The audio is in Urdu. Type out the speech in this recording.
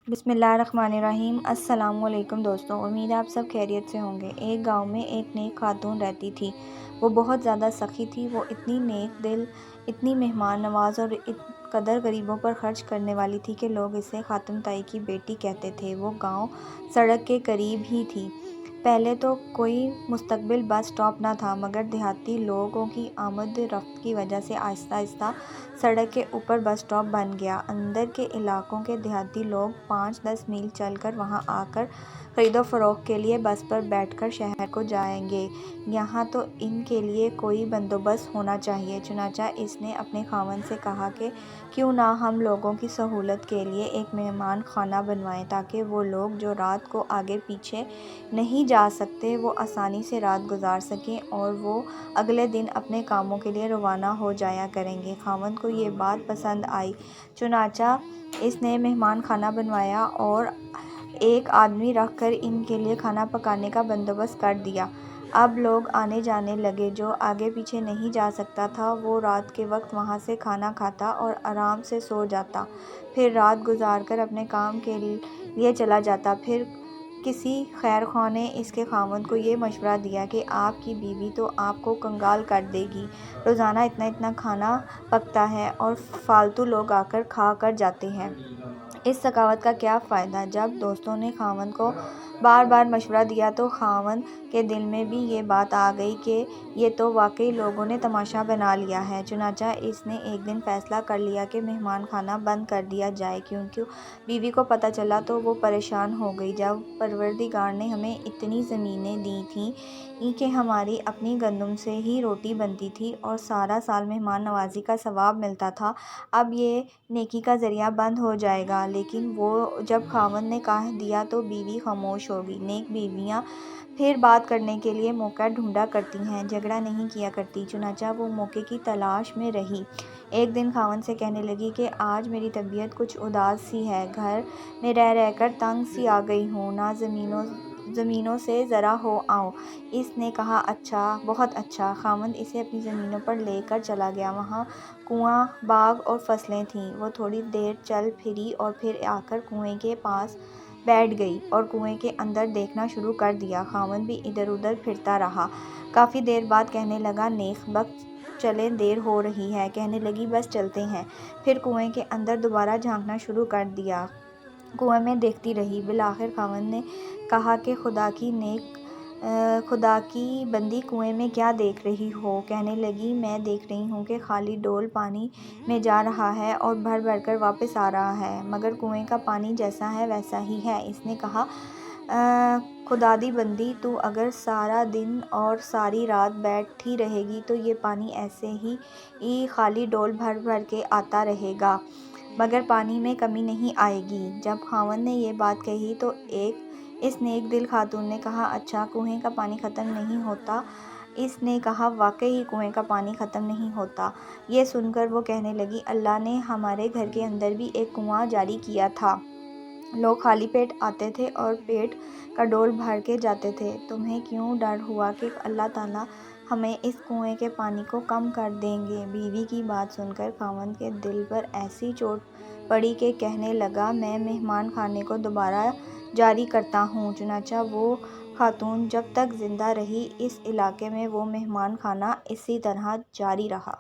بسم اللہ الرحمن الرحیم۔ السلام علیکم دوستوں، امید ہے آپ سب خیریت سے ہوں گے۔ ایک گاؤں میں ایک نیک خاتون رہتی تھی۔ وہ بہت زیادہ سخی تھی۔ وہ اتنی نیک دل، اتنی مہمان نواز اور قدر غریبوں پر خرچ کرنے والی تھی کہ لوگ اسے خاتون تائی کی بیٹی کہتے تھے۔ وہ گاؤں سڑک کے قریب ہی تھی۔ پہلے تو کوئی مستقبل بس اسٹاپ نہ تھا، مگر دیہاتی لوگوں کی آمد رفت کی وجہ سے آہستہ آہستہ سڑک کے اوپر بس اسٹاپ بن گیا۔ اندر کے علاقوں کے دیہاتی لوگ 5-10 میل چل کر وہاں آ کر خرید و فروخت کے لیے بس پر بیٹھ کر شہر کو جائیں گے۔ یہاں تو ان کے لیے کوئی بندوبست ہونا چاہیے۔ چنانچہ اس نے اپنے خاوند سے کہا کہ کیوں نہ ہم لوگوں کی سہولت کے لیے ایک مہمان خانہ بنوائیں، تاکہ وہ لوگ جو رات کو آگے پیچھے نہیں جا سکتے وہ آسانی سے رات گزار سکیں اور وہ اگلے دن اپنے کاموں کے لیے روانہ ہو جایا کریں گے۔ خاوند کو یہ بات پسند آئی، چنانچہ اس نے مہمان خانہ بنوایا اور ایک آدمی رکھ کر ان کے لیے کھانا پکانے کا بندوبست کر دیا۔ اب لوگ آنے جانے لگے۔ جو آگے پیچھے نہیں جا سکتا تھا وہ رات کے وقت وہاں سے کھانا کھاتا اور آرام سے سو جاتا، پھر رات گزار کر اپنے کام کے لیے چلا جاتا۔ پھر کسی خیر خواہ نے اس کے خاوند کو یہ مشورہ دیا کہ آپ کی بیوی تو آپ کو کنگال کر دے گی، روزانہ اتنا کھانا پکتا ہے اور فالتو لوگ آ کر کھا کر جاتے ہیں، اس سخاوت کا کیا فائدہ؟ جب دوستوں نے خاوند کو بار بار مشورہ دیا تو خاوند کے دل میں بھی یہ بات آ گئی کہ یہ تو واقعی لوگوں نے تماشا بنا لیا ہے۔ چنانچہ اس نے ایک دن فیصلہ کر لیا کہ مہمان خانہ بند کر دیا جائے۔ کیونکہ بیوی کو پتہ چلا تو وہ پریشان ہو گئی۔ جب پروردگار نے ہمیں اتنی زمینیں دی تھیں کہ ہماری اپنی گندم سے ہی روٹی بنتی تھی اور سارا سال مہمان نوازی کا ثواب ملتا تھا، اب یہ نیکی کا ذریعہ بند ہو جائے گا۔ لیکن وہ جب خاوند نے کہہ دیا تو بیوی خاموش ہو گئی۔ نیک بیویاں پھر بات کرنے کے لیے موقع ڈھونڈا کرتی ہیں، جھگڑا نہیں کیا کرتی۔ چنانچہ وہ موقع کی تلاش میں رہی۔ ایک دن خاوند سے کہنے لگی کہ آج میری طبیعت کچھ اداس سی ہے، گھر میں رہ کر تنگ سی آ گئی ہوں، نہ زمینوں سے ذرا ہو آؤں۔ اس نے کہا اچھا، بہت اچھا۔ خاوند اسے اپنی زمینوں پر لے کر چلا گیا۔ وہاں کنواں، باغ اور فصلیں تھیں۔ وہ تھوڑی دیر چل پھری اور پھر آ کر کنویں کے پاس بیٹھ گئی اور کنویں کے اندر دیکھنا شروع کر دیا۔ خاوند بھی ادھر ادھر پھرتا رہا۔ کافی دیر بعد کہنے لگا نیک بخت چلیں، دیر ہو رہی ہے۔ کہنے لگی بس چلتے ہیں۔ پھر کنویں کے اندر دوبارہ جھانکنا شروع کر دیا۔ کنویں میں دیکھتی رہی۔ بالآخر خاوند نے کہا کہ خدا کی بندی کنویں میں کیا دیکھ رہی ہو؟ کہنے لگی میں دیکھ رہی ہوں کہ خالی ڈول پانی میں جا رہا ہے اور بھر بھر کر واپس آ رہا ہے، مگر کنویں کا پانی جیسا ہے ویسا ہی ہے۔ اس نے کہا خدا دی بندی، تو اگر سارا دن اور ساری رات بیٹھی رہے گی تو یہ پانی ایسے ہی خالی ڈول بھر بھر کے آتا رہے گا، مگر پانی میں کمی نہیں آئے گی۔ جب خاوند نے یہ بات کہی تو اس نیک دل خاتون نے کہا اچھا، کنویں کا پانی ختم نہیں ہوتا؟ اس نے کہا واقعی کنویں کا پانی ختم نہیں ہوتا۔ یہ سن کر وہ کہنے لگی اللہ نے ہمارے گھر کے اندر بھی ایک کنواں جاری کیا تھا، لوگ خالی پیٹ آتے تھے اور پیٹ کا ڈول بھر کے جاتے تھے، تمہیں کیوں ڈر ہوا کہ اللہ تعالیٰ ہمیں اس کنویں کے پانی کو کم کر دیں گے؟ بیوی کی بات سن کر خاوند کے دل پر ایسی چوٹ پڑی کہ کہنے لگا میں مہمان خانے کو دوبارہ جاری کرتا ہوں۔ چنانچہ وہ خاتون جب تک زندہ رہی اس علاقے میں وہ مہمان خانہ اسی طرح جاری رہا۔